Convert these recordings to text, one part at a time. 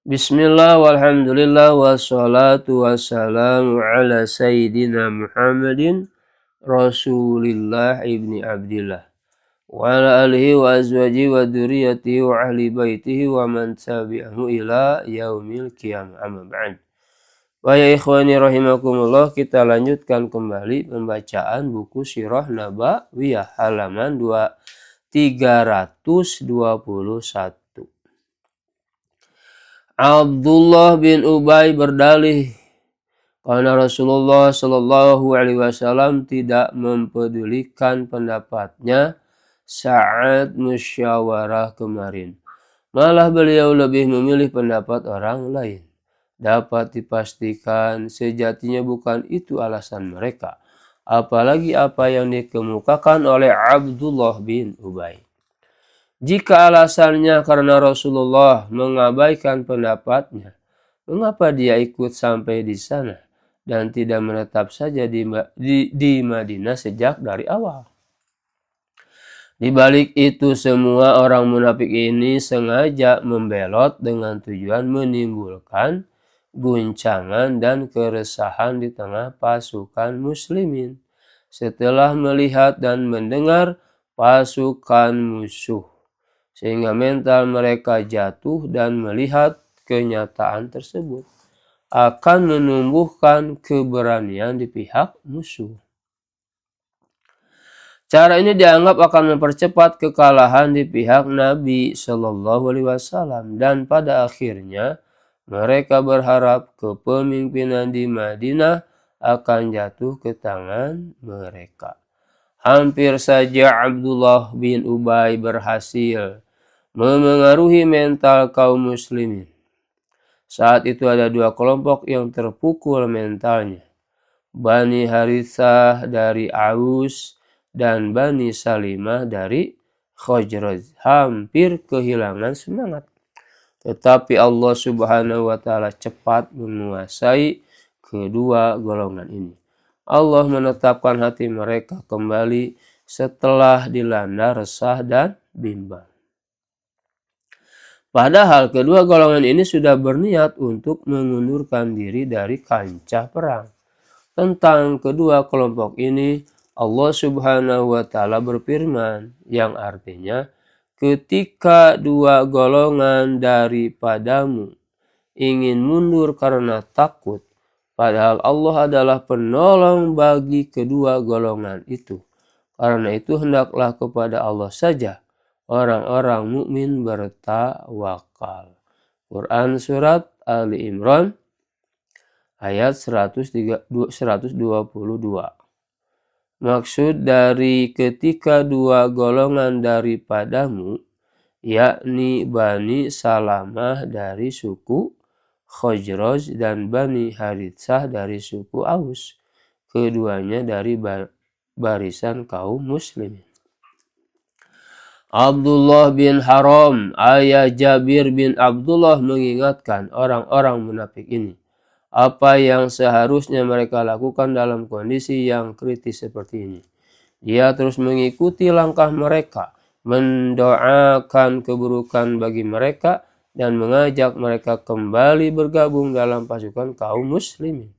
Bismillah walhamdulillah wassalatu wassalamu ala sayyidina Muhammadin Rasulillah ibni Abdillah wa ala alihi wa azwajihi wa dzurriyyatihi wa ahli baitihi wa man tabi'ahu ila yaumil qiyamah, amma ba'd. Wa ya ikhwani rahimakumullah, kita lanjutkan kembali pembacaan buku Sirah Nabawiyah halaman 321. Abdullah bin Ubay berdalih karena Rasulullah Shallallahu Alaihi Wasallam tidak mempedulikan pendapatnya saat musyawarah kemarin. Malah beliau lebih memilih pendapat orang lain. Dapat dipastikan sejatinya bukan itu alasan mereka. Apalagi apa yang dikemukakan oleh Abdullah bin Ubay. Jika alasannya karena Rasulullah mengabaikan pendapatnya, mengapa dia ikut sampai di sana dan tidak menetap saja di Madinah sejak dari awal? Di balik itu semua, orang munafik ini sengaja membelot dengan tujuan menimbulkan guncangan dan keresahan di tengah pasukan muslimin setelah melihat dan mendengar pasukan musuh, sehingga mental mereka jatuh dan melihat kenyataan tersebut akan menumbuhkan keberanian di pihak musuh. Cara ini dianggap akan mempercepat kekalahan di pihak Nabi Shallallahu Alaihi Wasallam, dan pada akhirnya mereka berharap kepemimpinan di Madinah akan jatuh ke tangan mereka. Hampir saja Abdullah bin Ubay berhasil memengaruhi mental kaum muslimin. Saat itu ada dua kelompok yang terpukul mentalnya. Bani Harithah dari Aus dan Bani Salimah dari Khazraj hampir kehilangan semangat. Tetapi Allah Subhanahu wa Ta'ala cepat menguasai kedua golongan ini. Allah menetapkan hati mereka kembali setelah dilanda resah dan bimbang. Padahal kedua golongan ini sudah berniat untuk mengundurkan diri dari kancah perang. Tentang kedua kelompok ini, Allah Subhanahu wa Ta'ala berfirman, yang artinya, ketika dua golongan daripadamu ingin mundur karena takut, padahal Allah adalah penolong bagi kedua golongan itu. Karena itu hendaklah kepada Allah saja orang-orang mukmin bertawakal. Quran Surat Ali Imran ayat 122. Maksud dari ketika dua golongan daripadamu, yakni Bani Salamah dari suku Khazraj dan Bani Harithah dari suku Aus. Keduanya dari barisan kaum muslimin. Abdullah bin Haram, ayah Jabir bin Abdullah, mengingatkan orang-orang munafik ini apa yang seharusnya mereka lakukan dalam kondisi yang kritis seperti ini. Dia terus mengikuti langkah mereka, mendoakan keburukan bagi mereka, dan mengajak mereka kembali bergabung dalam pasukan kaum muslimin.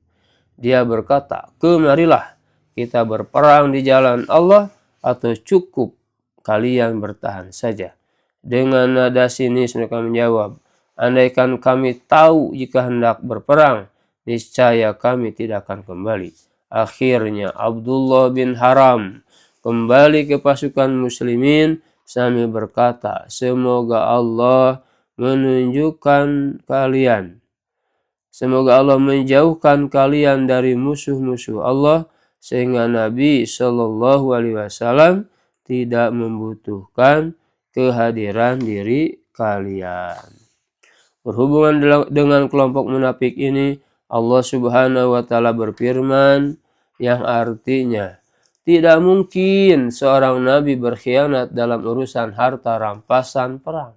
Dia berkata, "Kemarilah kita berperang di jalan Allah, atau cukup kalian bertahan saja." Dengan nada sinis mereka menjawab, "Andaikan kami tahu jika hendak berperang, niscaya kami tidak akan kembali." Akhirnya Abdullah bin Haram kembali ke pasukan muslimin sambil berkata, Semoga Allah menjauhkan kalian dari musuh-musuh Allah, sehingga Nabi Shallallahu Alaihi Wasallam tidak membutuhkan kehadiran diri kalian. Berhubungan dengan kelompok munafik ini, Allah Subhanahu wa Ta'ala berfirman, yang artinya, tidak mungkin seorang nabi berkhianat dalam urusan harta rampasan perang.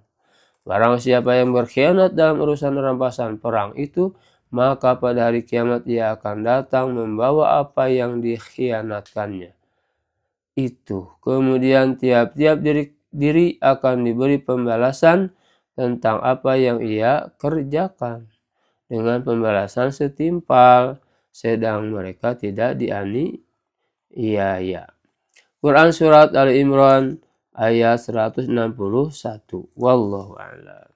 Barang siapa yang berkhianat dalam urusan rampasan perang itu, maka pada hari kiamat ia akan datang membawa apa yang dikhianatkannya itu. Kemudian tiap-tiap diri akan diberi pembalasan tentang apa yang ia kerjakan dengan pembalasan setimpal, sedang mereka tidak dianiaya. Quran Surat Ali Imran ayat 161. Wallahu a'lam.